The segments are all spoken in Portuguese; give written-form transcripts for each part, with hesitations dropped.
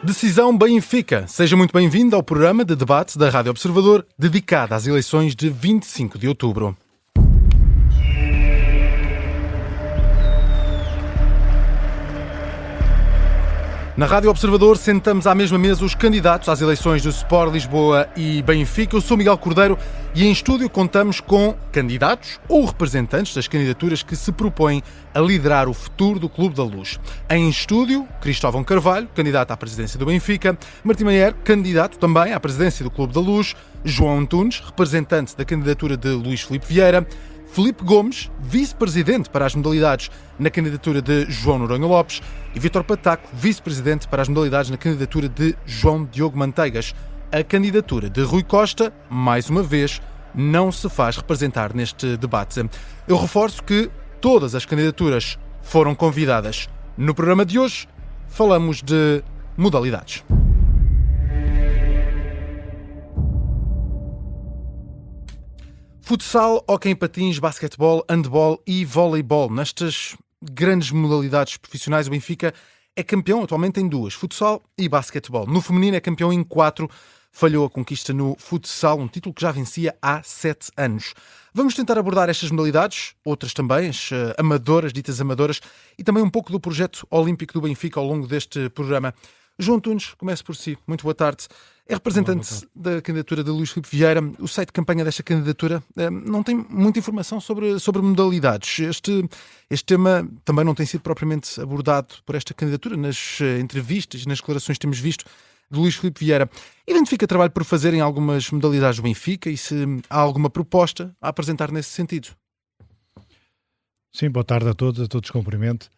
Decisão Benfica. Seja muito bem-vindo ao programa de debate da Rádio Observador, dedicado às eleições de 25 de outubro. Na Rádio Observador sentamos à mesma mesa os candidatos às eleições do Sport Lisboa e Benfica. Eu sou Miguel Cordeiro e em estúdio contamos com candidatos ou representantes das candidaturas que se propõem a liderar o futuro do Clube da Luz. Em estúdio, Cristóvão Carvalho, candidato à presidência do Benfica, Martim Maier, candidato também à presidência do Clube da Luz, João Antunes, representante da candidatura de Luís Filipe Vieira, Filipe Gomes, vice-presidente para as modalidades na candidatura de João Noronha Lopes e Vítor Pataco, vice-presidente para as modalidades na candidatura de João Diogo Manteigas. A candidatura de Rui Costa, mais uma vez, não se faz representar neste debate. Eu reforço que todas as candidaturas foram convidadas. No programa de hoje, falamos de modalidades. Futsal, hóquei em patins, basquetebol, handball e voleibol. Nestas grandes modalidades profissionais, o Benfica é campeão atualmente em 2, futsal e basquetebol. No feminino é campeão em 4, falhou a conquista no futsal, um título que já vencia há 7 anos. Vamos tentar abordar estas modalidades, outras também, as amadoras, ditas amadoras, e também um pouco do projeto olímpico do Benfica ao longo deste programa. João Antunes, começo por si. Muito boa tarde. É representante da candidatura de Luís Filipe Vieira. O site de campanha desta candidatura não tem muita informação sobre modalidades. Este tema também não tem sido propriamente abordado por esta candidatura nas entrevistas e nas declarações que temos visto de Luís Filipe Vieira. Identifica trabalho por fazer em algumas modalidades do Benfica e se há alguma proposta a apresentar nesse sentido? Sim, boa tarde a todos cumprimento.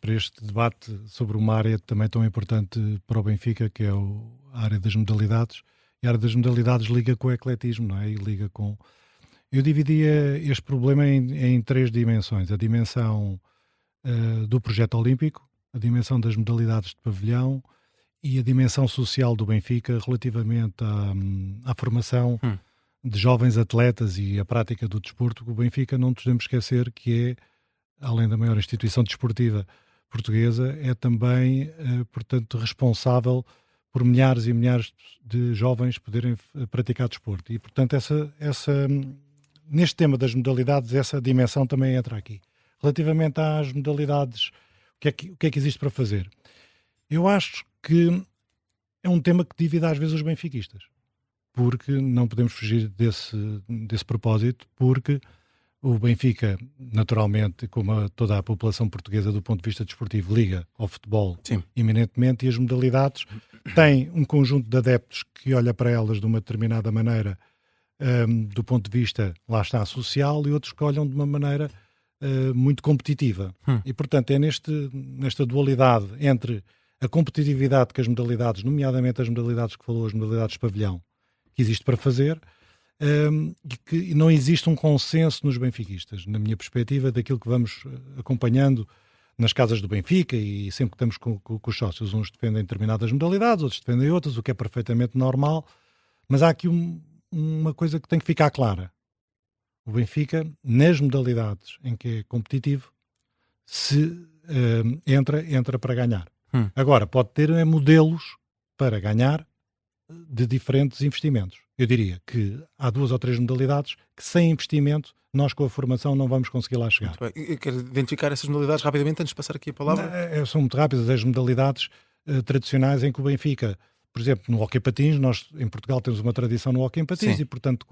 Para este debate sobre uma área também tão importante para o Benfica, que é a área das modalidades. E a área das modalidades liga com o ecletismo, não é? E liga com... Eu dividia este problema em 3 dimensões. A dimensão do projeto olímpico, a dimensão das modalidades de pavilhão e a dimensão social do Benfica relativamente à formação de jovens atletas e a prática do desporto. O Benfica, não nos podemos esquecer que é, além da maior instituição desportiva portuguesa, é também, portanto, responsável por milhares e milhares de jovens poderem praticar desporto. E, portanto, neste tema das modalidades, essa dimensão também entra aqui. Relativamente às modalidades, o que é que existe para fazer? Eu acho que é um tema que divide às vezes os benfiquistas, porque não podemos fugir desse propósito, porque o Benfica, naturalmente, como toda a população portuguesa do ponto de vista desportivo, liga ao futebol eminentemente, e as modalidades têm um conjunto de adeptos que olha para elas de uma determinada maneira, do ponto de vista, lá está, social, e outros que olham de uma maneira muito competitiva. E, portanto, é nesta dualidade entre a competitividade que as modalidades, nomeadamente as modalidades que falou, as modalidades de pavilhão, que existe para fazer, e que não existe um consenso nos benfiquistas, na minha perspectiva, daquilo que vamos acompanhando nas casas do Benfica, e sempre que estamos com os sócios, uns defendem determinadas modalidades, outros defendem outras, o que é perfeitamente normal, mas há aqui uma coisa que tem que ficar clara. O Benfica, nas modalidades em que é competitivo, se entra para ganhar. Agora, pode ter modelos para ganhar de diferentes investimentos. Eu diria que há 2 ou 3 modalidades que, sem investimento, nós com a formação não vamos conseguir lá chegar. Muito bem. Eu quero identificar essas modalidades rapidamente antes de passar aqui a palavra. São muito rápidas as modalidades tradicionais em que o Benfica, por exemplo, no hóquei patins, nós em Portugal temos uma tradição no hóquei em patins. Sim. E, portanto,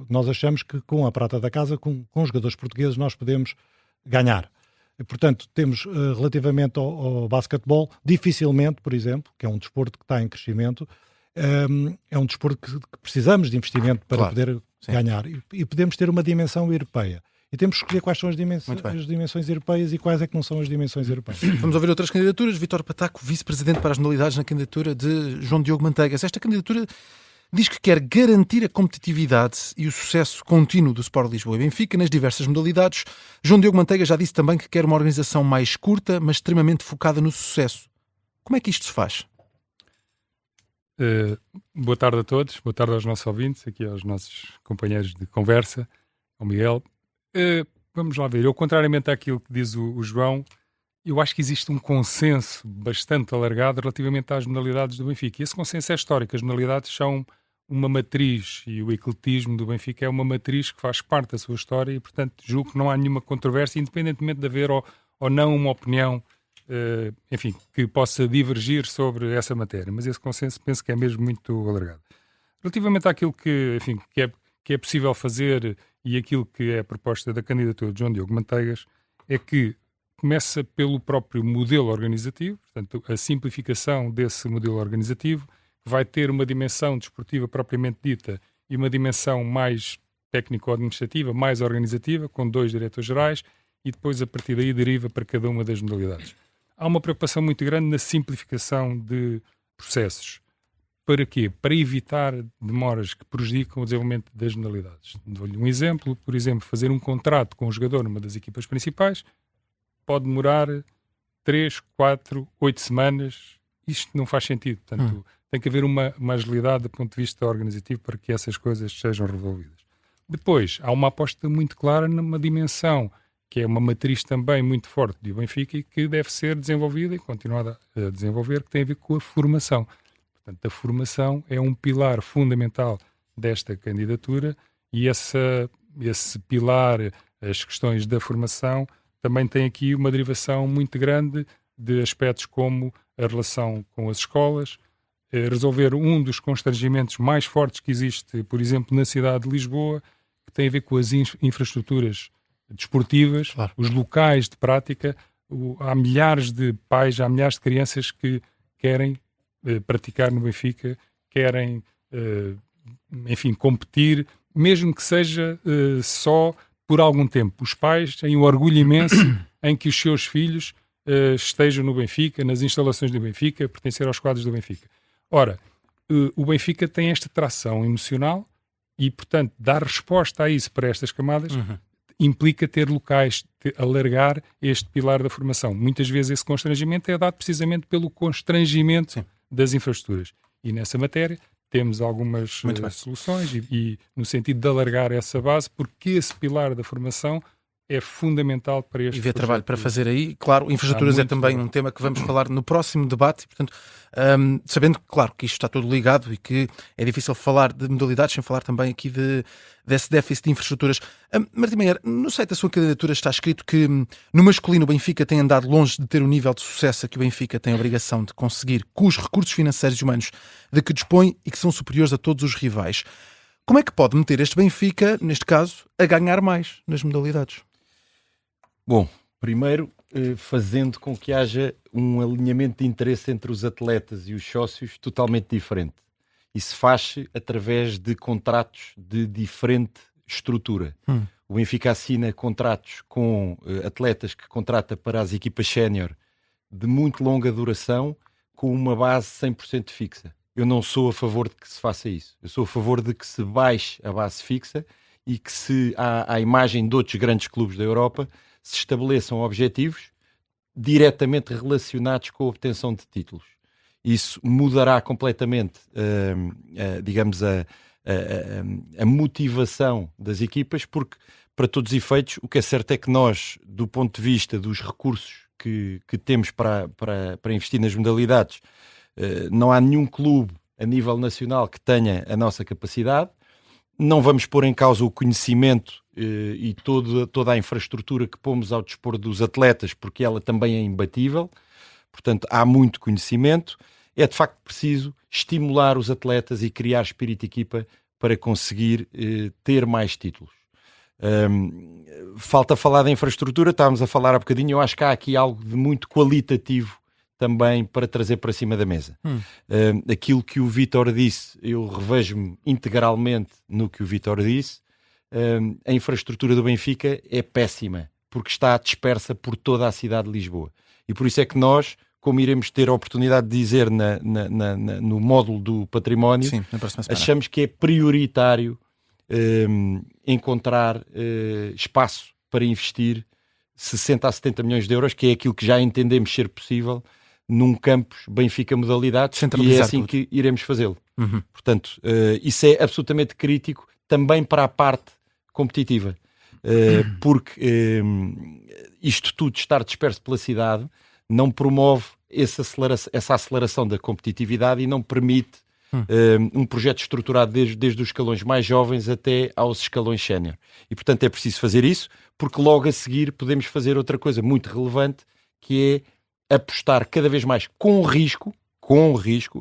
nós achamos que com a prata da casa, com os jogadores portugueses, nós podemos ganhar. E, portanto, temos relativamente ao basquetebol, dificilmente, por exemplo, que é um desporto que está em crescimento, é um desporto que precisamos de investimento para poder ganhar. E podemos ter uma dimensão europeia. E temos que escolher quais são as dimensões europeias e quais é que não são as dimensões europeias. Vamos ouvir outras candidaturas. Vítor Pataco, vice-presidente para as modalidades na candidatura de João Diogo Manteigas. Esta candidatura diz que quer garantir a competitividade e o sucesso contínuo do Sport Lisboa e Benfica nas diversas modalidades. João Diogo Manteigas já disse também que quer uma organização mais curta, mas extremamente focada no sucesso. Como é que isto se faz? Boa tarde a todos, boa tarde aos nossos ouvintes, aqui aos nossos companheiros de conversa, ao Miguel. Vamos lá ver, eu, contrariamente àquilo que diz o João, Eu acho que existe um consenso bastante alargado relativamente às modalidades do Benfica. E esse consenso é histórico. As modalidades são uma matriz e o ecletismo do Benfica é uma matriz que faz parte da sua história e, portanto, julgo que não há nenhuma controvérsia, independentemente de haver ou não uma opinião, enfim, que possa divergir sobre essa matéria. Mas esse consenso penso que é mesmo muito alargado. Relativamente àquilo que, enfim, que é possível fazer e aquilo que é a proposta da candidatura de João Diogo Manteigas é que começa pelo próprio modelo organizativo, portanto, a simplificação desse modelo organizativo, vai ter uma dimensão desportiva propriamente dita e uma dimensão mais técnico-administrativa, mais organizativa, com 2 diretores-gerais, e depois, a partir daí, deriva para cada uma das modalidades. Há uma preocupação muito grande na simplificação de processos. Para quê? Para evitar demoras que prejudicam o desenvolvimento das modalidades. Dou-lhe um exemplo. Por exemplo, fazer um contrato com um jogador numa das equipas principais pode demorar 3, 4, 8 semanas. Isto não faz sentido. Portanto, tem que haver uma agilidade do ponto de vista organizativo para que essas coisas sejam resolvidas. Depois, há uma aposta muito clara numa dimensão que é uma matriz também muito forte do Benfica e que deve ser desenvolvida e continuada a desenvolver, que tem a ver com a formação. Portanto, a formação é um pilar fundamental desta candidatura e esse pilar, as questões da formação, também tem aqui uma derivação muito grande de aspectos como a relação com as escolas, resolver um dos constrangimentos mais fortes que existe, por exemplo, na cidade de Lisboa, que tem a ver com as infraestruturas desportivas, Claro. os locais de prática. Há milhares de pais, há milhares de crianças que querem praticar no Benfica, querem, enfim, competir, mesmo que seja só por algum tempo. Os pais têm um orgulho imenso em que os seus filhos estejam no Benfica, nas instalações do Benfica, pertencer aos quadros do Benfica. Ora, o Benfica tem esta tração emocional e, portanto, dar resposta a isso para estas camadas implica ter locais, alargar este pilar da formação. Muitas vezes esse constrangimento é dado precisamente pelo constrangimento das infraestruturas. E nessa matéria temos algumas soluções e no sentido de alargar essa base, porque esse pilar da formação é fundamental para este E ver projeto. trabalho para fazer aí. Claro, infraestruturas é também um tema que vamos falar no próximo debate. Portanto, sabendo, claro, que isto está tudo ligado e que é difícil falar de modalidades sem falar também aqui desse déficit de infraestruturas. Martim Meier, no site da sua candidatura está escrito que no masculino o Benfica tem andado longe de ter o nível de sucesso a que o Benfica tem a obrigação de conseguir com os recursos financeiros e humanos de que dispõe e que são superiores a todos os rivais. Como é que pode meter este Benfica, neste caso, a ganhar mais nas modalidades? Bom, primeiro fazendo com que haja um alinhamento de interesse entre os atletas e os sócios totalmente diferente. Isso faz-se através de contratos de diferente estrutura. O Benfica assina contratos com atletas que contrata para as equipas sénior de muito longa duração com uma base 100% fixa. Eu não sou a favor de que se faça isso. Eu sou a favor de que se baixe a base fixa e que se, à imagem de outros grandes clubes da Europa, se estabeleçam objetivos diretamente relacionados com a obtenção de títulos. Isso mudará completamente, digamos, a motivação das equipas, porque, para todos os efeitos, o que é certo é que nós, do ponto de vista dos recursos que temos para investir nas modalidades, não há nenhum clube a nível nacional que tenha a nossa capacidade. Não vamos pôr em causa o conhecimento e toda a infraestrutura que pomos ao dispor dos atletas, porque ela também é imbatível. Portanto, há muito conhecimento. É de facto preciso estimular os atletas e criar espírito de equipa para conseguir ter mais títulos. Falta falar da infraestrutura, estávamos a falar há bocadinho. Eu acho que há aqui algo de muito qualitativo também para trazer para cima da mesa. Aquilo que o Vítor disse, eu revejo-me integralmente no que o Vítor disse. A infraestrutura do Benfica é péssima, porque está dispersa por toda a cidade de Lisboa. E por isso é que nós, como iremos ter a oportunidade de dizer no módulo do património, Sim, na próxima semana, achamos que é prioritário encontrar espaço para investir 60 a 70 milhões de euros, que é aquilo que já entendemos ser possível num campus Benfica Modalidades, e é assim que iremos fazê-lo. Portanto, isso é absolutamente crítico também para a parte competitiva. porque isto tudo estar disperso pela cidade não promove essa aceleração da competitividade e não permite um projeto estruturado desde os escalões mais jovens até aos escalões sénior. E, portanto, é preciso fazer isso, porque logo a seguir podemos fazer outra coisa muito relevante, que é apostar cada vez mais com risco,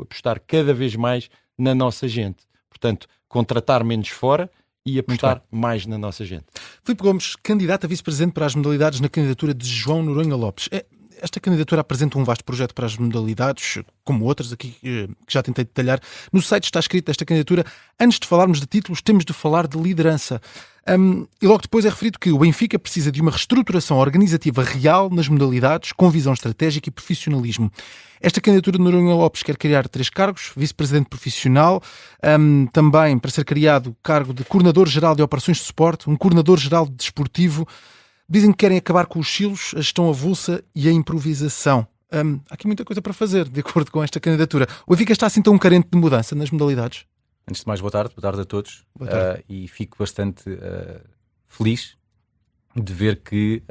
apostar cada vez mais na nossa gente. Portanto, contratar menos fora e apostar mais na nossa gente. Filipe Gomes, candidato a vice-presidente para as modalidades na candidatura de João Noronha Lopes. Esta candidatura apresenta um vasto projeto para as modalidades, como outras aqui que já tentei detalhar. No site está escrito esta candidatura: antes de falarmos de títulos, temos de falar de liderança. E logo depois é referido que o Benfica precisa de uma reestruturação organizativa real nas modalidades, com visão estratégica e profissionalismo. Esta candidatura de Noronha Lopes quer criar 3 cargos: vice-presidente profissional, também para ser criado o cargo de coordenador-geral de operações de suporte, um coordenador-geral de desportivo. Dizem que querem acabar com os silos, a gestão avulsa e a improvisação. Há aqui muita coisa para fazer, de acordo com esta candidatura. O Benfica está assim tão carente de mudança nas modalidades? Antes de mais, boa tarde a todos. Boa tarde. E fico bastante feliz de ver que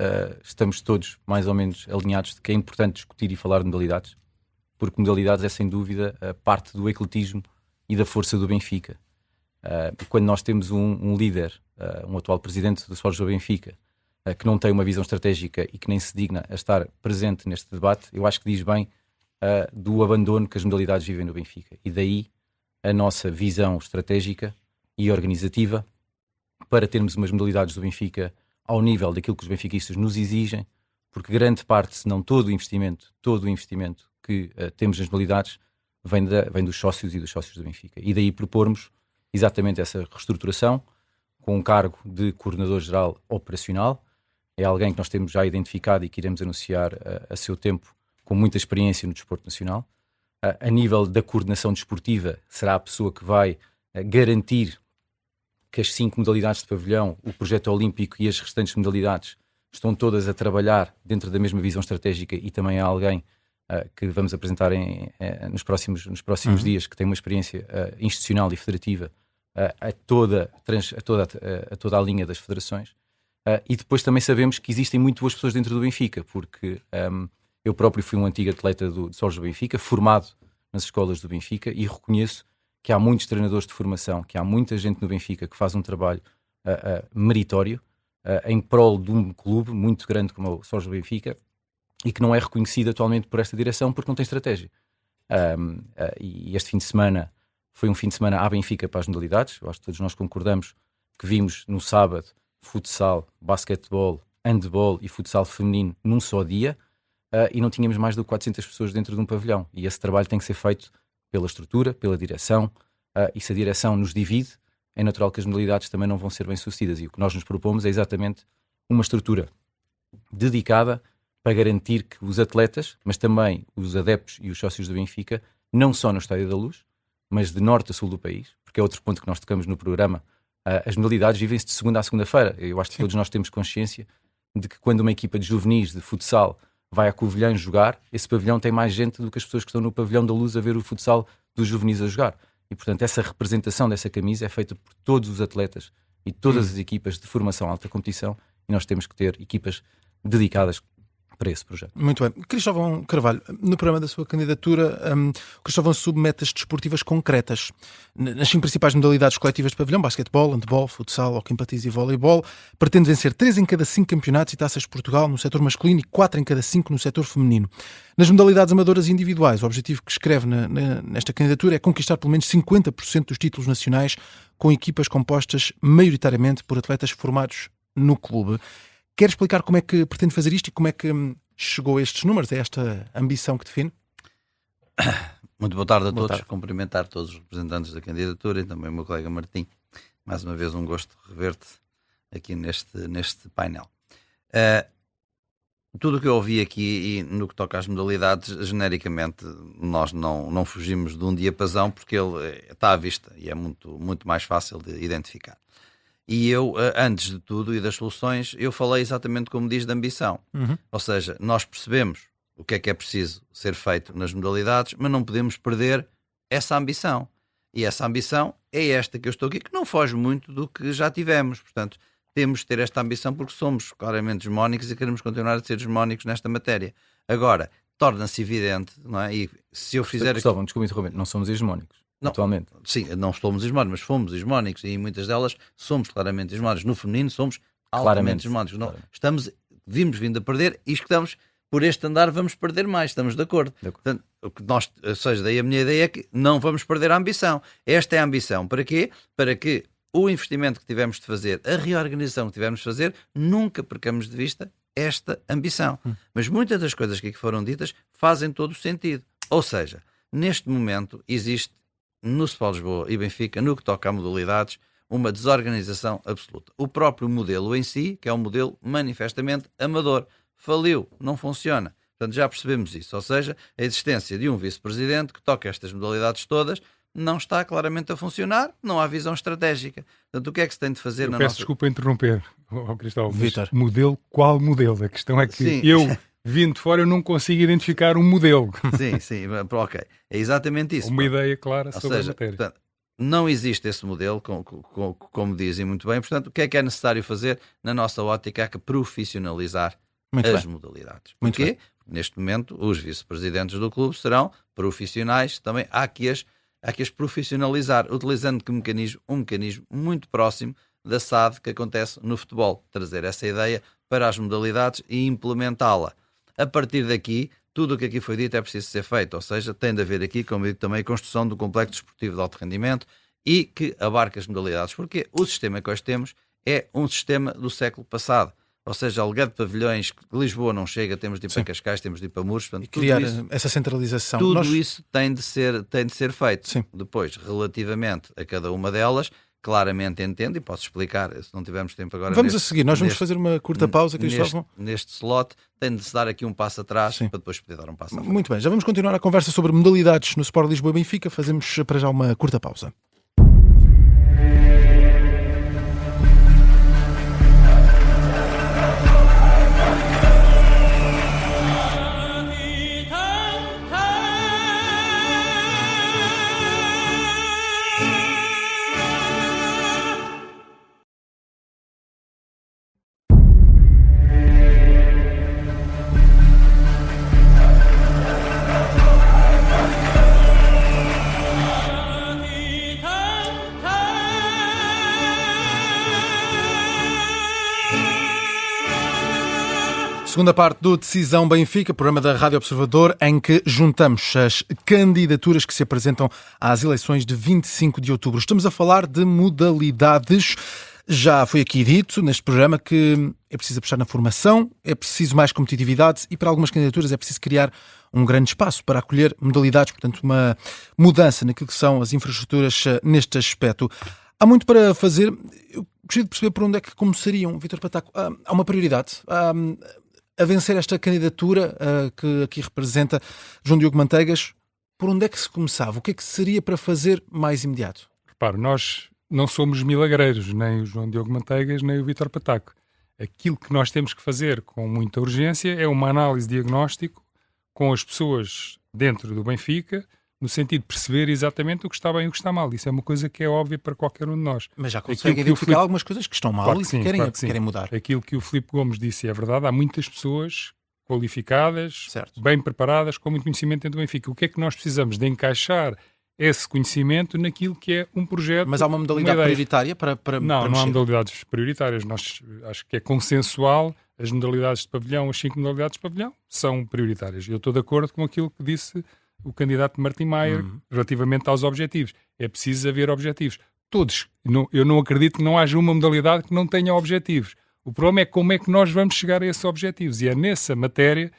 estamos todos mais ou menos alinhados de que é importante discutir e falar de modalidades, porque modalidades é sem dúvida parte do ecletismo e da força do Benfica. Quando nós temos um líder, um atual presidente do Sport do Benfica, que não tem uma visão estratégica e que nem se digna a estar presente neste debate, eu acho que diz bem do abandono que as modalidades vivem no Benfica. E daí a nossa visão estratégica e organizativa para termos umas modalidades do Benfica ao nível daquilo que os benfiquistas nos exigem, porque grande parte, se não todo o investimento que temos nas modalidades vem dos sócios e dos sócios do Benfica. E daí propormos exatamente essa reestruturação com um cargo de coordenador-geral operacional. É alguém que nós temos já identificado e que iremos anunciar a seu tempo, com muita experiência no desporto nacional. A nível da coordenação desportiva, será a pessoa que vai garantir que as 5 modalidades de pavilhão, o projeto olímpico e as restantes modalidades estão todas a trabalhar dentro da mesma visão estratégica, e também há alguém que vamos apresentar nos próximos dias, que tem uma experiência institucional e federativa a toda a linha das federações. E depois também sabemos que existem muito boas pessoas dentro do Benfica, porque eu próprio fui um antigo atleta do Sport do Benfica, formado nas escolas do Benfica, e reconheço que há muitos treinadores de formação, que há muita gente no Benfica que faz um trabalho meritório em prol de um clube muito grande como o Sport do Benfica, e que não é reconhecido atualmente por esta direção porque não tem estratégia. E este fim de semana foi um fim de semana à Benfica para as modalidades. Eu acho que todos nós concordamos que vimos no sábado futsal, basquetebol, handball e futsal feminino num só dia, e não tínhamos mais de 400 pessoas dentro de um pavilhão. E esse trabalho tem que ser feito pela estrutura, pela direção, e se a direção nos divide, é natural que as modalidades também não vão ser bem-sucedidas. E o que nós nos propomos é exatamente uma estrutura dedicada para garantir que os atletas, mas também os adeptos e os sócios do Benfica, não só no Estádio da Luz, mas de norte a sul do país, porque é outro ponto que nós tocamos no programa. As modalidades vivem-se de segunda a segunda-feira. Eu acho que todos nós temos consciência de que quando uma equipa de juvenis de futsal vai a Covilhã jogar, esse pavilhão tem mais gente do que as pessoas que estão no pavilhão da Luz a ver o futsal dos juvenis a jogar. E, portanto, essa representação dessa camisa é feita por todos os atletas e todas as equipas de formação alta competição, e nós temos que ter equipas dedicadas para esse projeto. Muito bem. Cristóvão Carvalho, no programa da sua candidatura, o Cristóvão submete as desportivas concretas. Nas 5 principais modalidades coletivas de pavilhão: basquetebol, handball, futsal, hóquei em patins e voleibol, pretende vencer 3 em cada 5 campeonatos e taças de Portugal no setor masculino e 4 em cada 5 no setor feminino. Nas modalidades amadoras e individuais, o objetivo que escreve nesta candidatura é conquistar pelo menos 50% dos títulos nacionais, com equipas compostas maioritariamente por atletas formados no clube. Quer explicar como é que pretende fazer isto e como é que chegou a estes números, a esta ambição que define? Muito boa tarde a todos. Cumprimentar todos os representantes da candidatura e também o meu colega Martim. Mais uma vez um gosto de rever-te aqui neste painel. Tudo o que eu ouvi aqui e no que toca às modalidades, genericamente, nós não fugimos de um diapasão, porque ele está à vista e é muito mais fácil de identificar. E eu, antes de tudo e das soluções, eu falei exatamente como diz, de ambição. Ou seja, nós percebemos o que é preciso ser feito nas modalidades, mas não podemos perder essa ambição. E essa ambição é esta que eu estou aqui, que não foge muito do que já tivemos. Portanto, temos de ter esta ambição porque somos claramente hegemónicos e queremos continuar a ser hegemónicos nesta matéria. Agora, torna-se evidente, não é? E se eu fizer... Cristóvão, desculpe interromper, não somos hegemónicos, atualmente. Sim, não somos hegemónicos, mas fomos hegemónicos e em muitas delas somos claramente hegemónicos. No feminino somos altamente hegemónicos. Não, vimos vindo a perder e estamos, por este andar, vamos perder mais, estamos de acordo. Portanto, ou seja, daí a minha ideia é que não vamos perder a ambição. Esta é a ambição. Para quê? Para que o investimento que tivemos de fazer, a reorganização que tivemos de fazer, nunca percamos de vista esta ambição. Mas muitas das coisas que aqui foram ditas fazem todo o sentido. Ou seja, neste momento existe no Sport Lisboa e Benfica, no que toca a modalidades, uma desorganização absoluta. O próprio modelo em si, que é um modelo manifestamente amador, faliu, não funciona. Portanto, já percebemos isso. Ou seja, a existência de um vice-presidente que toca estas modalidades todas não está claramente a funcionar, não há visão estratégica. Portanto, o que é que se tem de fazer eu na peço nossa... desculpa interromper, Cristóvão, Vítor. Modelo, qual modelo? A questão é que Sim. eu, vindo de fora, eu não consigo identificar um modelo. Sim, ok. É exatamente isso. Uma ideia clara Ou sobre seja, a matéria. portanto, não existe esse modelo, como dizem muito bem. Portanto, o que é necessário fazer na nossa ótica é que profissionalizar as modalidades. Porquê? Porque neste momento os vice-presidentes do clube serão profissionais, também há que as profissionalizar, utilizando que mecanismo? Um mecanismo muito próximo da SAD que acontece no futebol. Trazer essa ideia para as modalidades e implementá-la. A partir daqui, tudo o que aqui foi dito é preciso ser feito, ou seja, tem de haver aqui, como digo também, a construção do complexo desportivo de alto rendimento e que abarque as modalidades, porque o sistema que hoje temos é um sistema do século passado, ou seja, alegado de pavilhões, Lisboa não chega, temos de ir para Cascais, temos de ir para Muros, portanto, E criar essa centralização. Tudo isso tem de ser feito. Sim. Depois, relativamente a cada uma delas, claramente entendo, e posso explicar, se não tivermos tempo agora... Vamos a seguir, nós vamos fazer uma curta pausa, Cristóvão. Neste slot, tem de se dar aqui um passo atrás para depois poder dar um passo à frente. Muito bem, já vamos continuar a conversa sobre modalidades no Sport Lisboa e Benfica. Fazemos para já uma curta pausa. Segunda parte do Decisão Benfica, programa da Rádio Observador, em que juntamos as candidaturas que se apresentam às eleições de 25 de outubro. Estamos a falar de modalidades. Já foi aqui dito neste programa que é preciso apostar na formação, é preciso mais competitividade e para algumas candidaturas é preciso criar um grande espaço para acolher modalidades, portanto uma mudança naquilo que são as infraestruturas neste aspecto. Há muito para fazer. Eu gostaria de perceber por onde é que começariam, Vítor Pataco. Há uma prioridade a vencer esta candidatura que aqui representa João Diogo Manteigas. Por onde é que se começava? O que é que seria para fazer mais imediato? Repare, nós não somos milagreiros, nem o João Diogo Manteigas, nem o Vítor Pataco. Aquilo que nós temos que fazer com muita urgência é uma análise diagnóstico com as pessoas dentro do Benfica, no sentido de perceber exatamente o que está bem e o que está mal. Isso é uma coisa que é óbvia para qualquer um de nós. Mas já consegue identificar algumas coisas que estão mal claro e que sim, que querem mudar. Aquilo que o Filipe Gomes disse é verdade. Há muitas pessoas qualificadas, certo, bem preparadas, com muito conhecimento dentro do Benfica. O que é que nós precisamos? De encaixar esse conhecimento naquilo que é um projeto. Mas há uma modalidade prioritária para não mexer. Há modalidades prioritárias. Nós acho que é consensual. As modalidades de pavilhão, as 5 modalidades de pavilhão, são prioritárias. Eu estou de acordo com aquilo que disse o candidato Martim Maia relativamente aos objetivos. É preciso haver objetivos. Todos. Eu não acredito que não haja uma modalidade que não tenha objetivos. O problema é como é que nós vamos chegar a esses objetivos. E é nessa matéria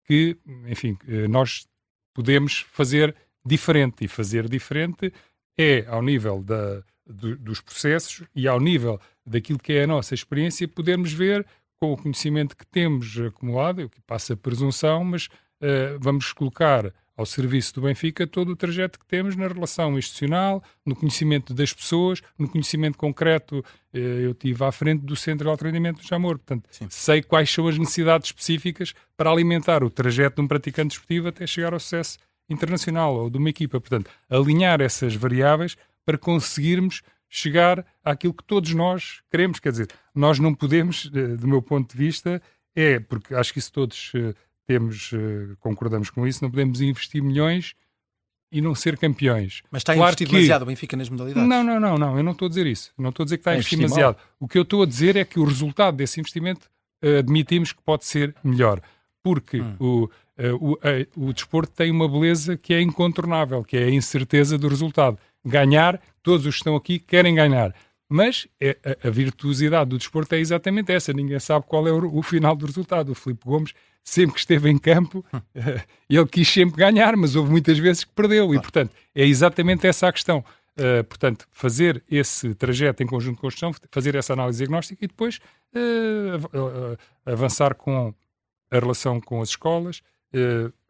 que, enfim, nós podemos fazer diferente. E fazer diferente é ao nível dos processos e ao nível daquilo que é a nossa experiência, podermos ver com o conhecimento que temos acumulado, o que passa a presunção, mas vamos colocar ao serviço do Benfica todo o trajeto que temos na relação institucional, no conhecimento das pessoas, no conhecimento concreto. Eu estive à frente do Centro de Alto Rendimento do Jamor, portanto, sei quais são as necessidades específicas para alimentar o trajeto de um praticante desportivo até chegar ao sucesso internacional ou de uma equipa. Portanto, alinhar essas variáveis para conseguirmos chegar àquilo que todos nós queremos. Quer dizer, nós não podemos, do meu ponto de vista, porque acho que isso todos concordamos com isso, não podemos investir milhões e não ser campeões. Mas está a investir demasiado o Benfica nas modalidades? Não, eu não estou a dizer isso. Não estou a dizer que está a investir mal. demasiado. O que eu estou a dizer é que o resultado desse investimento admitimos que pode ser melhor. Porque o desporto tem uma beleza que é incontornável, que é a incerteza do resultado. Ganhar, todos os que estão aqui querem ganhar. Mas a virtuosidade do desporto é exatamente essa. Ninguém sabe qual é o final do resultado. O Filipe Gomes, sempre que esteve em campo, ele quis sempre ganhar, mas houve muitas vezes que perdeu. E, portanto, é exatamente essa a questão. Portanto, fazer esse trajeto em conjunto com a gestão, fazer essa análise diagnóstica e depois avançar com a relação com as escolas.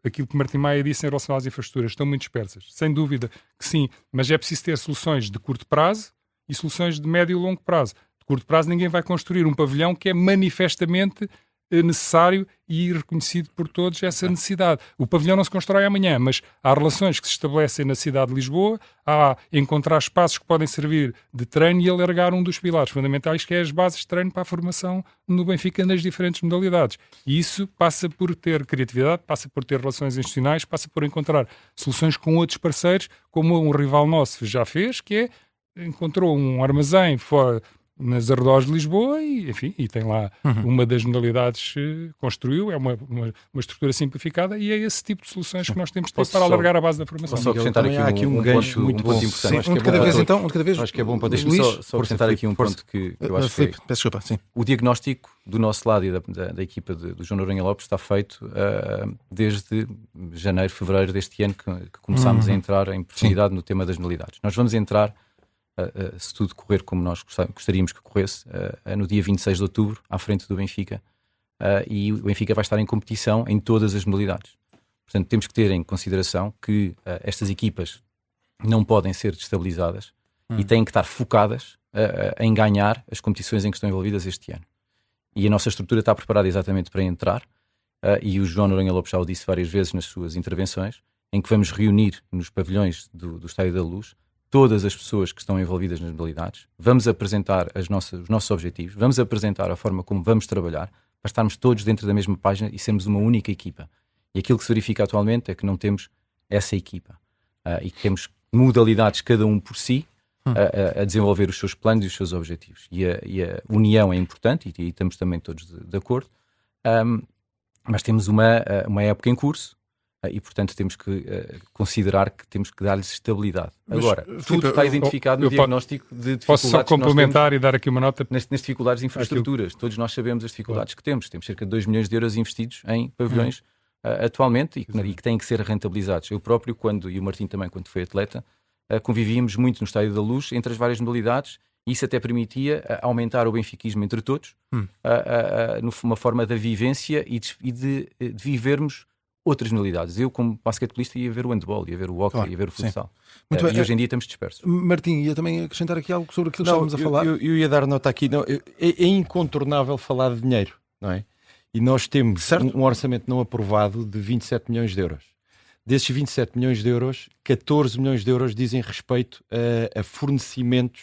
Aquilo que Martim Maia disse em relação às infraestruturas, estão muito dispersas. Sem dúvida que sim, mas é preciso ter soluções de curto prazo e soluções de médio e longo prazo. De curto prazo ninguém vai construir um pavilhão que é manifestamente necessário e reconhecido por todos essa necessidade. O pavilhão não se constrói amanhã, mas há relações que se estabelecem na cidade de Lisboa, há encontrar espaços que podem servir de treino e alargar um dos pilares fundamentais, que é as bases de treino para a formação no Benfica nas diferentes modalidades. E isso passa por ter criatividade, passa por ter relações institucionais, passa por encontrar soluções com outros parceiros, como um rival nosso já fez, que encontrou um armazém fora nas arredores de Lisboa e tem lá uma das modalidades construiu, é uma estrutura simplificada e é esse tipo de soluções que nós temos de ter para alargar a base da formação. Posso só acrescentar aqui um gancho muito importante. Um de cada vez então, Acho que é bom para Luís, só acrescentar aqui um ponto que eu acho Filipe, que peço desculpa, sim. o diagnóstico do nosso lado e da equipa do João Noronha Lopes está feito desde janeiro, fevereiro deste ano que começámos a entrar em profundidade no tema das modalidades. Nós vamos entrar, se tudo correr como nós gostaríamos que corresse, no dia 26 de outubro, à frente do Benfica, e o Benfica vai estar em competição em todas as modalidades. Portanto, temos que ter em consideração que estas equipas não podem ser destabilizadas e têm que estar focadas em ganhar as competições em que estão envolvidas este ano. E a nossa estrutura está preparada exatamente para entrar, e o João Noronha Lopes já o disse várias vezes nas suas intervenções, em que vamos reunir nos pavilhões do Estádio da Luz todas as pessoas que estão envolvidas nas modalidades, vamos apresentar os nossos objetivos, vamos apresentar a forma como vamos trabalhar, para estarmos todos dentro da mesma página e sermos uma única equipa. E aquilo que se verifica atualmente é que não temos essa equipa. E que temos modalidades, cada um por si, a desenvolver os seus planos e os seus objetivos. E a união é importante, e estamos também todos de acordo, mas temos uma época em curso, e portanto temos que considerar que temos que dar-lhes estabilidade. Agora, tudo está identificado no diagnóstico de dificuldades. Posso só complementar e dar aqui uma nota? Nas dificuldades de infraestruturas. Todos nós sabemos as dificuldades que temos. Temos cerca de 2 milhões de euros investidos em pavilhões atualmente e que têm que ser rentabilizados. Eu próprio, e o Martim também, quando foi atleta, convivíamos muito no Estádio da Luz entre as várias modalidades. E isso até permitia aumentar o benfiquismo entre todos, numa forma da vivência e de vivermos outras modalidades. Eu, como basquetebolista, ia ver o handball, ia ver o hockey, ia ver o futsal. E hoje em dia estamos dispersos. Martim, ia também acrescentar aqui algo sobre aquilo que estávamos a falar? Eu ia dar nota aqui. É incontornável falar de dinheiro, não é? E nós temos um orçamento não aprovado de 27 milhões de euros. Desses 27 milhões de euros, 14 milhões de euros dizem respeito a fornecimentos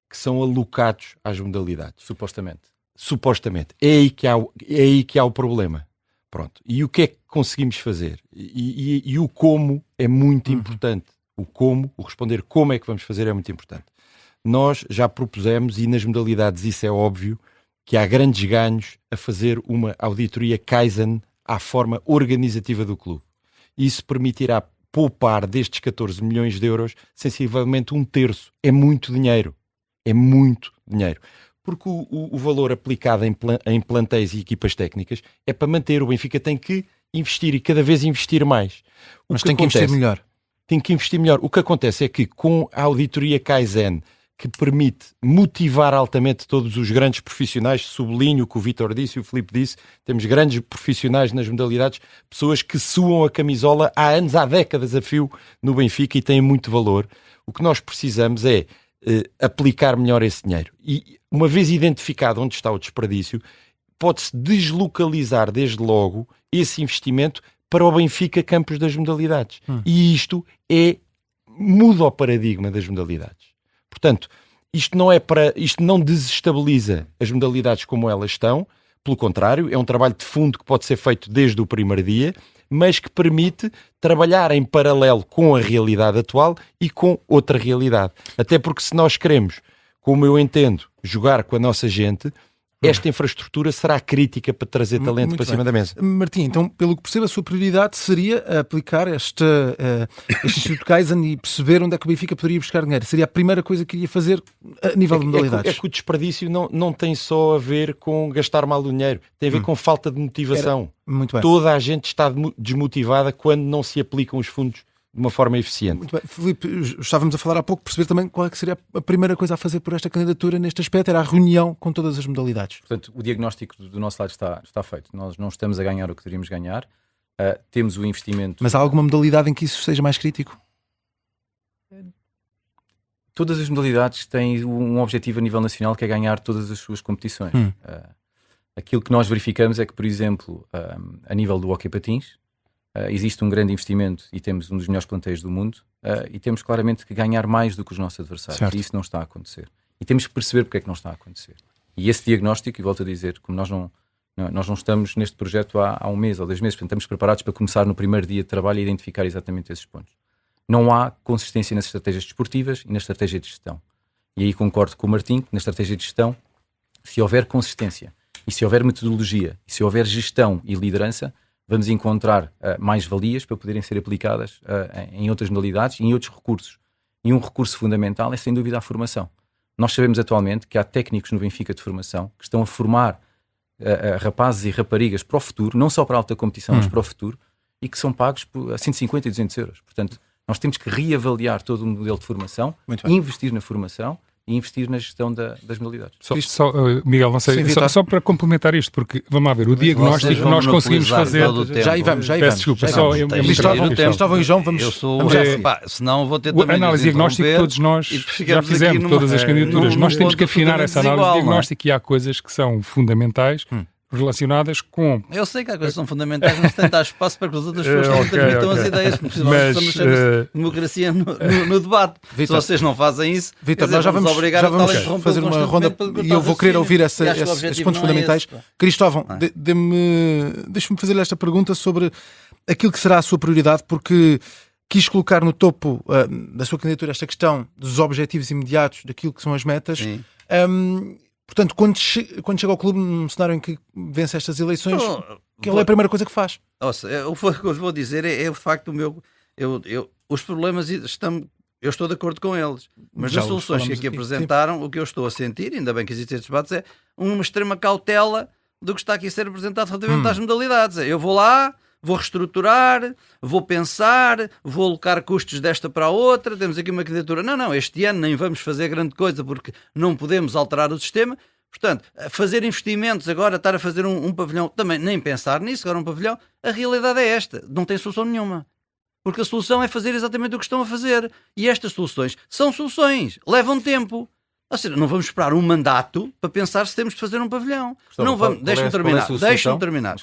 que são alocados às modalidades. Supostamente. É aí que há o problema. Pronto. E o que é que conseguimos fazer? E o como é muito importante. O responder como é que vamos fazer é muito importante. Nós já propusemos, e nas modalidades isso é óbvio, que há grandes ganhos a fazer uma auditoria Kaizen à forma organizativa do clube. Isso permitirá poupar destes 14 milhões de euros sensivelmente 1/3. É muito dinheiro. É muito dinheiro. Porque o valor aplicado em plantéis e equipas técnicas é para manter. O Benfica tem que investir e cada vez investir mais. Mas tem que investir melhor. Tem que investir melhor. O que acontece é que com a auditoria Kaizen, que permite motivar altamente todos os grandes profissionais, sublinho o que o Vítor disse e o Filipe disse, temos grandes profissionais nas modalidades, pessoas que suam a camisola há anos, há décadas a fio no Benfica e têm muito valor. O que nós precisamos é aplicar melhor esse dinheiro. E uma vez identificado onde está o desperdício, pode-se deslocalizar desde logo esse investimento para o Benfica Campos das modalidades. E isto muda o paradigma das modalidades. Portanto, Isto não desestabiliza as modalidades como elas estão, pelo contrário, é um trabalho de fundo que pode ser feito desde o primeiro dia, mas que permite trabalhar em paralelo com a realidade atual e com outra realidade. Até porque se nós queremos, como eu entendo, jogar com a nossa gente, esta infraestrutura será crítica para trazer talento Muito para bem. cima da mesa. Martim, então, pelo que percebo, a sua prioridade seria aplicar este Instituto Kaizen e perceber onde é que o Benfica poderia buscar dinheiro. Seria a primeira coisa que iria fazer a nível de modalidades. É que o desperdício não tem só a ver com gastar mal o dinheiro, tem a ver com falta de motivação. Muito bem. Toda a gente está desmotivada quando não se aplicam os fundos de uma forma eficiente. Muito bem. Filipe, estávamos a falar há pouco, perceber também qual é que seria a primeira coisa a fazer por esta candidatura neste aspecto, era a reunião com todas as modalidades. Portanto, o diagnóstico do nosso lado está feito. Nós não estamos a ganhar o que deveríamos ganhar. Temos o investimento. Mas há alguma modalidade em que isso seja mais crítico? Todas as modalidades têm um objetivo a nível nacional, que é ganhar todas as suas competições. Aquilo que nós verificamos é que, por exemplo, a nível do hóquei patins, existe um grande investimento e temos um dos melhores plantéis do mundo, e temos claramente que ganhar mais do que os nossos adversários. Certo. E isso não está a acontecer. E temos que perceber porque é que não está a acontecer. E esse diagnóstico, e volto a dizer, como nós não estamos neste projeto há um mês ou 2 meses, portanto estamos preparados para começar no primeiro dia de trabalho a identificar exatamente esses pontos. Não há consistência nas estratégias desportivas e na estratégia de gestão. E aí concordo com o Martim, que na estratégia de gestão, se houver consistência, e se houver metodologia, e se houver gestão e liderança, vamos encontrar mais-valias para poderem ser aplicadas em outras modalidades e em outros recursos. E um recurso fundamental é, sem dúvida, a formação. Nós sabemos atualmente que há técnicos no Benfica de formação que estão a formar rapazes e raparigas para o futuro, não só para a alta competição, mas para o futuro, e que são pagos por 150 e 200 euros. Portanto, nós temos que reavaliar todo o modelo de formação, investir na formação e investir na gestão das modalidades. Miguel, não sei, Sim, só para complementar isto, porque, vamos lá ver, o diagnóstico que nós conseguimos fazer... Já aí vamos. Peço desculpa, só eu Cristóvão e João, vamos senão vou ter também a análise diagnóstica que todos nós já fizemos, todas as candidaturas. Nós temos que afinar essa análise diagnóstica e há coisas que são fundamentais relacionadas com... Eu sei que há coisas que são fundamentais, mas tem que dar espaço para que as outras pessoas também transmitam as ideias, porque nós estamos a democracia no debate. Se vocês não fazem isso, Vítor, nós já vamos fazer uma ronda e eu vou querer ouvir esses pontos fundamentais. Cristóvão, deixe-me fazer-lhe esta pergunta sobre aquilo que será a sua prioridade, porque quis colocar no topo da sua candidatura esta questão dos objetivos imediatos, daquilo que são as metas. Portanto, quando chega ao clube num cenário em que vence estas eleições, qual é a primeira coisa que faz? O que eu vou dizer é o facto os problemas eu estou de acordo com eles, mas as soluções que aqui apresentaram, o que eu estou a sentir, ainda bem que existem estes debates, é uma extrema cautela do que está aqui a ser apresentado relativamente às modalidades. Eu vou lá, vou reestruturar, vou pensar, vou alocar custos desta para a outra, temos aqui uma candidatura. Não, este ano nem vamos fazer grande coisa porque não podemos alterar o sistema. Portanto, fazer investimentos agora, estar a fazer um pavilhão, também nem pensar nisso, agora um pavilhão, a realidade é esta, não tem solução nenhuma. Porque a solução é fazer exatamente o que estão a fazer. E estas soluções são soluções, levam tempo. Ou seja, não vamos esperar um mandato para pensar se temos de fazer um pavilhão. Não vamos. Deixa-me terminar.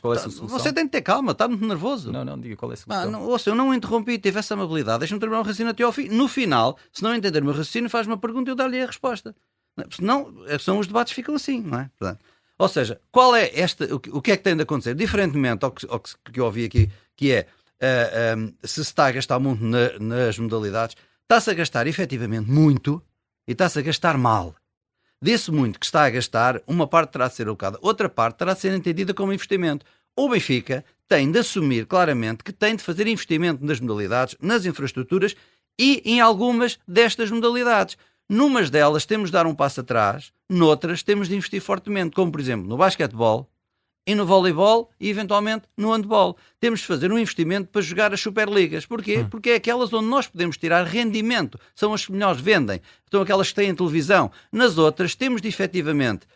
Qual é a solução? Você tem de ter calma, está muito nervoso. Não, diga qual é a solução. Eu não interrompi, tive essa amabilidade. Deixa-me terminar o raciocínio até ao fim. No final, se não entender o meu raciocínio, faz uma pergunta e eu dar-lhe a resposta. Senão, os debates ficam assim, não é? Portanto, ou seja, qual é o que é que tem de acontecer? Diferentemente ao que eu ouvi aqui, que é se está a gastar muito nas modalidades, está-se a gastar efetivamente muito e está-se a gastar mal. Desse muito que está a gastar, uma parte terá de ser alocada, outra parte terá de ser entendida como investimento. O Benfica tem de assumir claramente que tem de fazer investimento nas modalidades, nas infraestruturas e em algumas destas modalidades. Numas delas temos de dar um passo atrás, noutras temos de investir fortemente, como por exemplo no basquetebol e no voleibol e eventualmente no handball. Temos de fazer um investimento para jogar as Superligas. Porquê? Porque é aquelas onde nós podemos tirar rendimento. São as que melhores vendem. São aquelas que têm televisão. Nas outras temos de efetivamente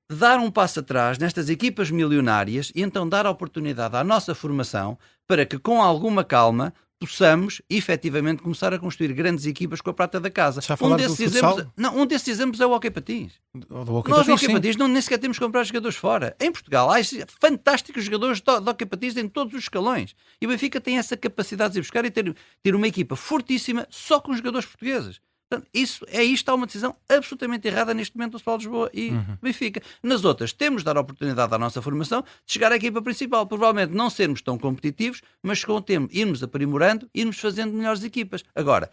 dar um passo atrás nestas equipas milionárias e então dar a oportunidade à nossa formação para que com alguma calma possamos efetivamente começar a construir grandes equipas com a prata da casa. Um desses exemplos é o hóquei patins. Nós no hóquei patins nem sequer temos que comprar jogadores fora. Em Portugal há fantásticos jogadores de hóquei patins em todos os escalões. E o Benfica tem essa capacidade de ir buscar e ter uma equipa fortíssima só com jogadores portugueses. Portanto, isto é uma decisão absolutamente errada neste momento do Sport Lisboa e Benfica. Nas outras, temos de dar a oportunidade à nossa formação de chegar à equipa principal. Provavelmente não sermos tão competitivos, mas com o tempo irmos aprimorando, irmos fazendo melhores equipas. Agora,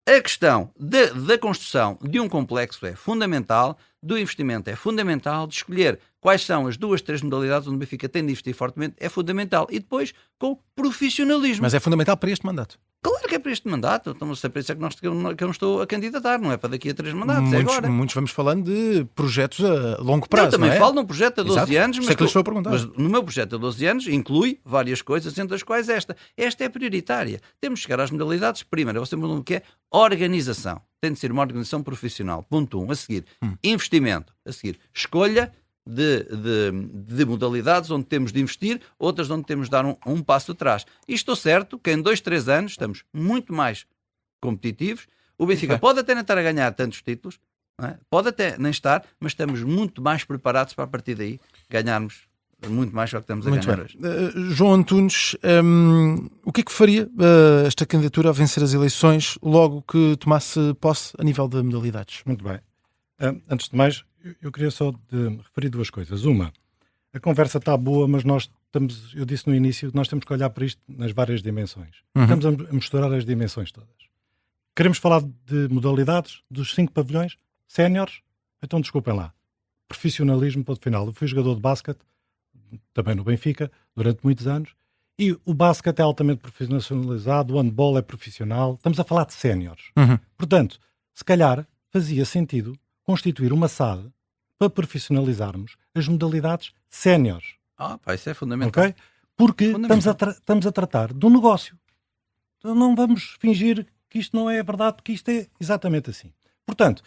a questão da construção de um complexo é fundamental, do investimento é fundamental, de escolher quais são as 2, 3 modalidades onde o Benfica tem de investir fortemente é fundamental. E depois, com profissionalismo. Mas é fundamental para este mandato. Claro que é para este mandato, então, é para isso é que eu não estou a candidatar, não é para daqui a 3 mandatos, é agora. Muitos vamos falando de projetos a longo prazo. Eu também não é? falo num projeto a 12 Exato. anos, Sei que lhe estou a perguntar. mas no meu projeto a 12 anos inclui várias coisas, entre as quais esta. Esta é prioritária. Temos de chegar às modalidades. Primeiro, você me que é organização. Tem de ser uma organização profissional. Ponto 1. A seguir, investimento. A seguir, escolha de modalidades onde temos de investir, outras onde temos de dar um passo atrás. E estou certo que em 2, 3 anos estamos muito mais competitivos. O Benfica pode até nem estar a ganhar tantos títulos, não é? Pode até nem estar, mas estamos muito mais preparados para a partir daí ganharmos muito mais do que estamos a ganhar hoje. João Antunes, o que é que faria esta candidatura a vencer as eleições logo que tomasse posse a nível de modalidades? Muito bem. Antes de mais, eu queria só referir 2 coisas. Uma, a conversa está boa, mas eu disse no início que nós temos que olhar para isto nas várias dimensões. Estamos a misturar as dimensões todas. Queremos falar de modalidades, dos 5 pavilhões, séniores? Então desculpem lá. Profissionalismo, ponto final. Eu fui jogador de basquete, também no Benfica, durante muitos anos, e o basquete é altamente profissionalizado, o handball é profissional, estamos a falar de séniores. Portanto, se calhar fazia sentido constituir uma SAD para profissionalizarmos as modalidades séniores. Isso é fundamental. Okay? Porque estamos a tratar de um negócio. Então não vamos fingir que isto não é verdade, que isto é exatamente assim. Portanto,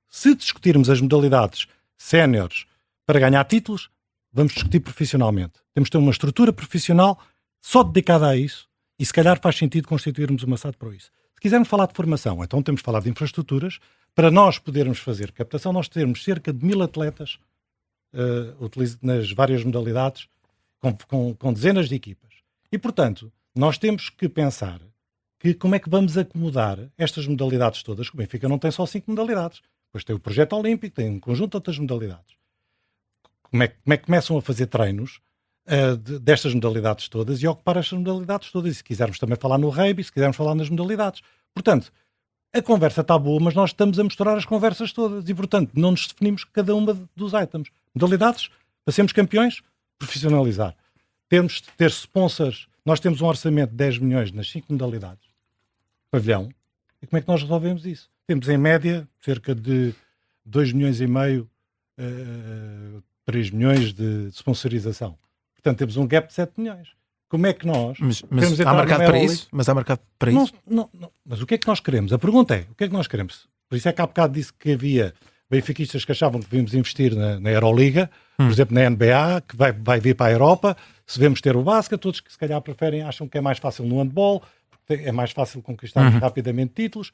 se discutirmos as modalidades séniores para ganhar títulos, vamos discutir profissionalmente. Temos de ter uma estrutura profissional só dedicada a isso e se calhar faz sentido constituirmos uma SAD para isso. Se quisermos falar de formação, então temos de falar de infraestruturas. Para nós podermos fazer captação, nós temos cerca de 1000 atletas nas várias modalidades, com dezenas de equipas. E, portanto, nós temos que pensar que como é que vamos acomodar estas modalidades todas, que o Benfica não tem só 5 modalidades. Depois tem o projeto olímpico, tem um conjunto de outras modalidades. Como é que começam a fazer treinos destas modalidades todas e ocupar estas modalidades todas? E se quisermos também falar no rugby, se quisermos falar nas modalidades. Portanto, a conversa está boa, mas nós estamos a misturar as conversas todas e, portanto, não nos definimos cada uma dos items. Modalidades, para sermos campeões, profissionalizar. Temos de ter sponsors. Nós temos um orçamento de 10 milhões nas 5 modalidades. Pavilhão. E como é que nós resolvemos isso? Temos, em média, cerca de 2 milhões e meio, 3 milhões de sponsorização. Portanto, temos um gap de 7 milhões. Como é que nós... Mas há mercado para isso? Mas há mercado para isso? Não. Mas o que é que nós queremos? A pergunta é, o que é que nós queremos? Por isso é que há bocado disse que havia benfiquistas que achavam que devíamos investir na Euroliga, por exemplo, na NBA, que vai vir para a Europa. Se devemos ter o basquete, todos que se calhar acham que é mais fácil no handball, porque é mais fácil conquistar rapidamente títulos.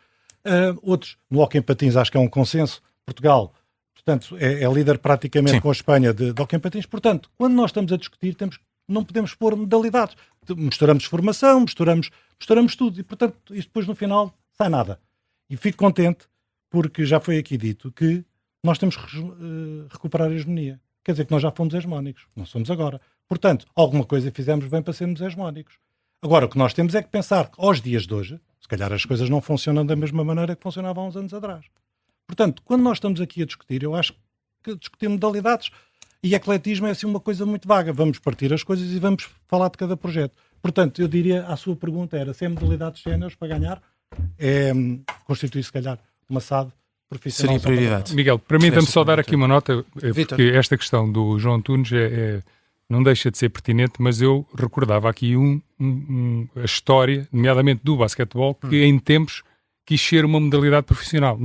Outros, no hóquei em patins, acho que é um consenso. Portugal, portanto, é líder praticamente com a Espanha de hóquei em patins. Portanto, quando nós estamos a discutir, não podemos pôr modalidades. Misturamos formação, misturamos tudo. E, portanto, isto depois no final sai nada. E fico contente porque já foi aqui dito que nós temos que recuperar a hegemonia. Quer dizer que nós já fomos hegemónicos. Não somos agora. Portanto, alguma coisa fizemos bem para sermos hegemónicos. Agora, o que nós temos é que pensar que aos dias de hoje, se calhar as coisas não funcionam da mesma maneira que funcionavam há uns anos atrás. Portanto, quando nós estamos aqui a discutir, eu acho que discutir modalidades e ecletismo é assim uma coisa muito vaga. Vamos partir as coisas e vamos falar de cada projeto. Portanto, eu diria, a sua pergunta era se é modalidades séniores para ganhar, constituir se calhar uma SAD profissional. Seria prioridade. Miguel, para mim, dá-me só dar aqui uma nota, porque esta questão do João Antunes não deixa de ser pertinente, mas eu recordava aqui a história, nomeadamente do basquetebol, que em tempos quis ser uma modalidade profissional.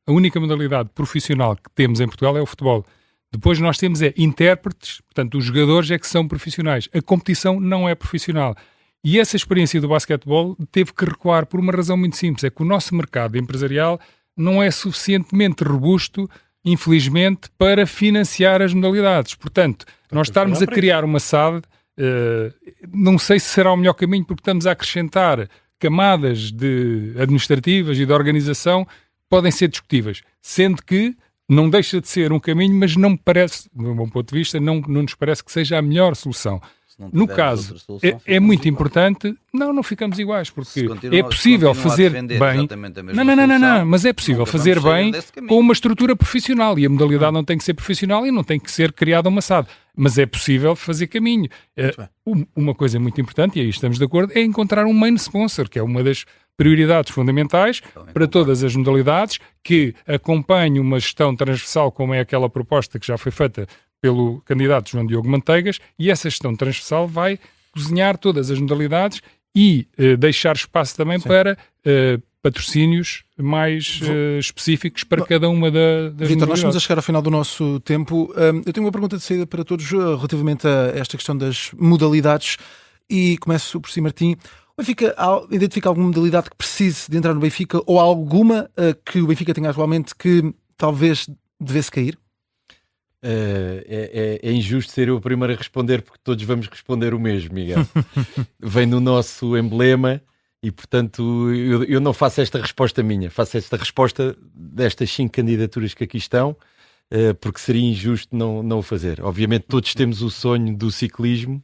A única modalidade profissional que temos em Portugal é o futebol. Depois nós temos intérpretes, portanto, os jogadores é que são profissionais. A competição não é profissional. E essa experiência do basquetebol teve que recuar por uma razão muito simples, é que o nosso mercado empresarial não é suficientemente robusto, infelizmente, para financiar as modalidades. Portanto, nós estarmos a criar uma SAD, não sei se será o melhor caminho, porque estamos a acrescentar camadas administrativas e de organização podem ser discutíveis, sendo que não deixa de ser um caminho, mas não me parece, do meu ponto de vista, não nos parece que seja a melhor solução. No caso, é muito importante, não ficamos iguais, porque é possível fazer bem. Não, mas é possível fazer bem com uma estrutura profissional, e a modalidade não tem que ser profissional e não tem que ser criada uma SAD, mas é possível fazer caminho. Uma coisa muito importante, e aí estamos de acordo, é encontrar um main sponsor, que é uma das prioridades fundamentais para todas as modalidades, que acompanhe uma gestão transversal, como é aquela proposta que já foi feita pelo candidato João Diogo Manteigas, e essa gestão transversal vai cozinhar todas as modalidades e deixar espaço também para patrocínios mais específicos para cada uma das Vítor, modalidades. nós estamos a chegar ao final do nosso tempo. Eu tenho uma pergunta de saída para todos relativamente a esta questão das modalidades e começo por si, Martim. O Benfica identifica alguma modalidade que precise de entrar no Benfica ou alguma que o Benfica tenha atualmente que talvez devesse cair? É injusto ser eu o primeiro a responder, porque todos vamos responder o mesmo, Miguel. Vem no nosso emblema e, portanto, eu não faço esta resposta minha, faço esta resposta destas 5 candidaturas que aqui estão, porque seria injusto não o fazer. Obviamente todos temos o sonho do ciclismo,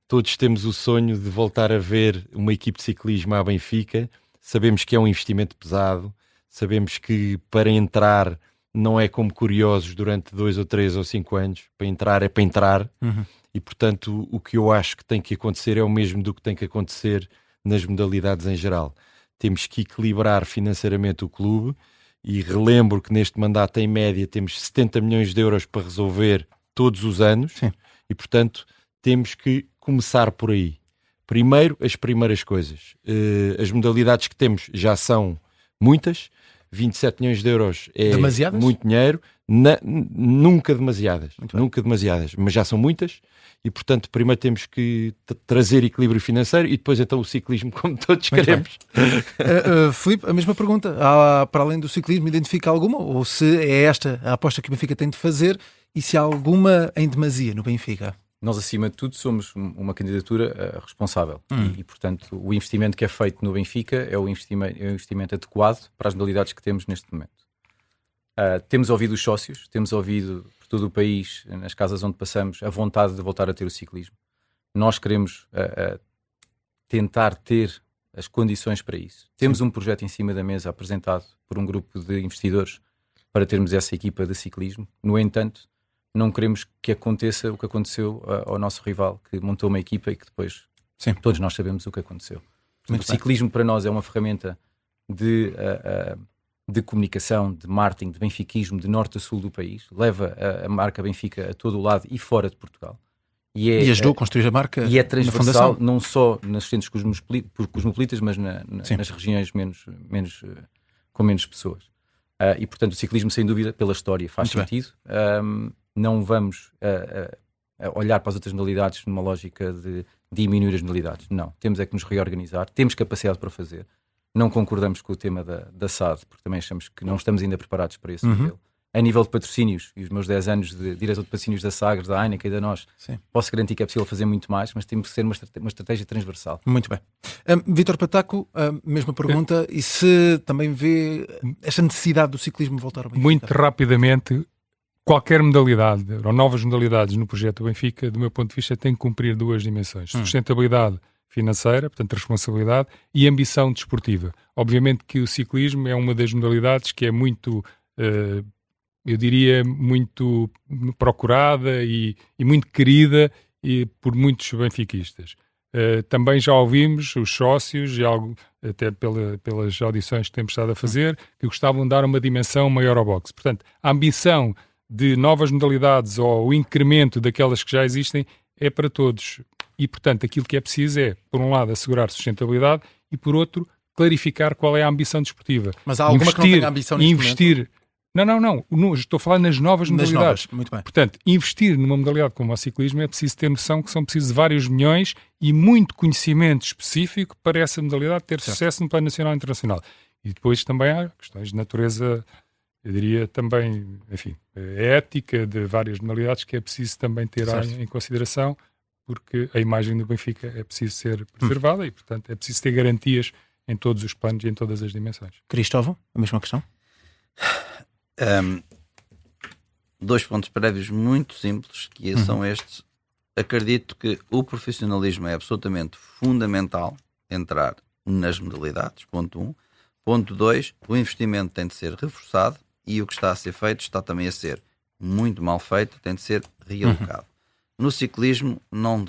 todos temos o sonho de voltar a ver uma equipe de ciclismo à Benfica, sabemos que é um investimento pesado, sabemos que para entrar não é como Curiosos durante 2 ou 3 ou 5 anos, para entrar é para entrar, e portanto o que eu acho que tem que acontecer é o mesmo do que tem que acontecer nas modalidades em geral. Temos que equilibrar financeiramente o clube, e relembro que neste mandato em média temos 70 milhões de euros para resolver todos os anos. Sim. E portanto temos que começar por aí. Primeiro, as primeiras coisas. As modalidades que temos já são muitas. 27 milhões de euros é demasiadas? Muito dinheiro, nunca demasiadas, mas já são muitas, e portanto primeiro temos que trazer equilíbrio financeiro e depois então o ciclismo, como todos queremos. Filipe, a mesma pergunta. Há, para além do ciclismo, identifica alguma? Ou se é esta a aposta que o Benfica tem de fazer e se há alguma em demasia no Benfica? Nós, acima de tudo, somos uma candidatura responsável e, portanto, o investimento que é feito no Benfica é o investimento adequado para as modalidades que temos neste momento. Temos ouvido os sócios, temos ouvido por todo o país, nas casas onde passamos, a vontade de voltar a ter o ciclismo. Nós queremos tentar ter as condições para isso. Temos um projeto em cima da mesa apresentado por um grupo de investidores para termos essa equipa de ciclismo. No entanto, não queremos que aconteça o que aconteceu ao nosso rival, que montou uma equipa e que depois todos nós sabemos o que aconteceu. Portanto, o ciclismo para nós é uma ferramenta de comunicação, de marketing, de benfiquismo, de norte a sul do país. Leva a marca Benfica a todo o lado e fora de Portugal. E ajudou a construir a marca. E é transversal, não só nos centros cosmopolitas, mas nas regiões com menos pessoas. E portanto o ciclismo, sem dúvida, pela história, faz sentido. Não vamos olhar para as outras modalidades numa lógica de diminuir as modalidades. Não. Temos é que nos reorganizar, temos capacidade para fazer. Não concordamos com o tema da SAD, porque também achamos que não estamos ainda preparados para esse modelo. A nível de patrocínios, e os meus 10 anos de diretor de patrocínios da Sagres, da Heineken e da nós, posso garantir que é possível fazer muito mais, mas temos que ser uma estratégia transversal. Muito bem. Vítor Pataco, mesma pergunta, e se também vê esta necessidade do ciclismo voltar ao Benfica? Muito rapidamente, qualquer modalidade, ou novas modalidades no projeto do Benfica, do meu ponto de vista, tem que cumprir 2 dimensões. Sustentabilidade financeira, portanto responsabilidade, e ambição desportiva. Obviamente que o ciclismo é uma das modalidades que é muito, eu diria, muito procurada e muito querida por muitos benfiquistas. Também já ouvimos os sócios, e até pelas audições que temos estado a fazer, que gostavam de dar uma dimensão maior ao boxe. Portanto, a ambição de novas modalidades ou o incremento daquelas que já existem é para todos. E, portanto, aquilo que é preciso é, por um lado, assegurar sustentabilidade e, por outro, clarificar qual é a ambição desportiva. Mas há alguma que não tenha ambição neste momento? Não, estou a falar nas novas modalidades. Muito bem. Portanto, investir numa modalidade como o ciclismo é preciso ter noção que são precisos vários milhões e muito conhecimento específico para essa modalidade ter sucesso no plano nacional e internacional. E depois também há questões de natureza, eu diria também, enfim, ética de várias modalidades que é preciso também ter em consideração, porque a imagem do Benfica é preciso ser preservada e, portanto, é preciso ter garantias em todos os planos e em todas as dimensões. Cristóvão, a mesma questão? Dois pontos prévios muito simples, que são estes. Acredito que o profissionalismo é absolutamente fundamental entrar nas modalidades, ponto 1. Ponto 2, o investimento tem de ser reforçado e o que está a ser feito está também a ser muito mal feito, tem de ser realocado. No ciclismo não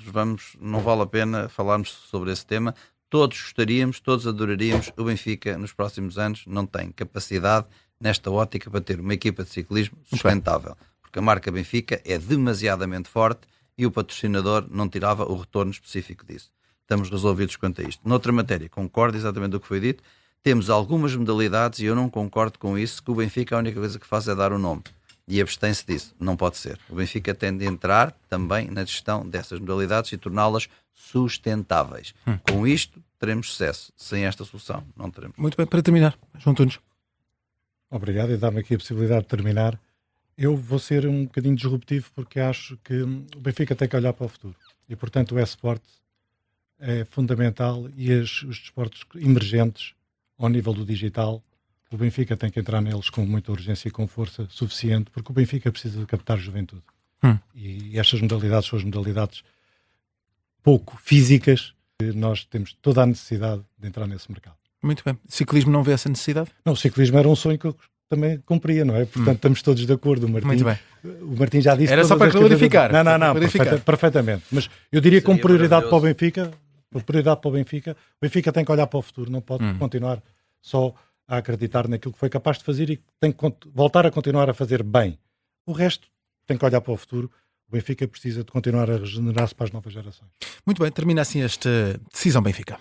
vale a pena falarmos sobre esse tema. Todos gostaríamos, todos adoraríamos. O Benfica nos próximos anos não tem capacidade nesta ótica para ter uma equipa de ciclismo sustentável, porque a marca Benfica é demasiadamente forte e o patrocinador não tirava o retorno específico disso. Estamos resolvidos quanto a isto. Noutra matéria, concordo exatamente com o que foi dito, temos algumas modalidades e eu não concordo com isso, que o Benfica a única coisa que faz é dar o nome e abstém-se disso. Não pode ser. O Benfica tem de entrar também na gestão dessas modalidades e torná-las sustentáveis. Com isto teremos sucesso. Sem esta solução não teremos. Muito bem, para terminar, João Tunes. Obrigado, e dá-me aqui a possibilidade de terminar. Eu vou ser um bocadinho disruptivo porque acho que o Benfica tem que olhar para o futuro. E, portanto, o e-sport é fundamental e os desportos emergentes ao nível do digital, o Benfica tem que entrar neles com muita urgência e com força suficiente, porque o Benfica precisa de captar juventude. E estas modalidades são as modalidades pouco físicas, que nós temos toda a necessidade de entrar nesse mercado. Muito bem. Ciclismo não vê essa necessidade? Não, o ciclismo era um sonho que eu também cumpria, não é? Portanto, estamos todos de acordo. Muito bem. O Martim já disse... Era só para clarificar. Não, perfeitamente. Mas eu diria com prioridade para o Benfica, o Benfica tem que olhar para o futuro, não pode continuar só a acreditar naquilo que foi capaz de fazer e tem que voltar a continuar a fazer bem. O resto tem que olhar para o futuro. O Benfica precisa de continuar a regenerar-se para as novas gerações. Muito bem, termina assim esta Decisão Benfica.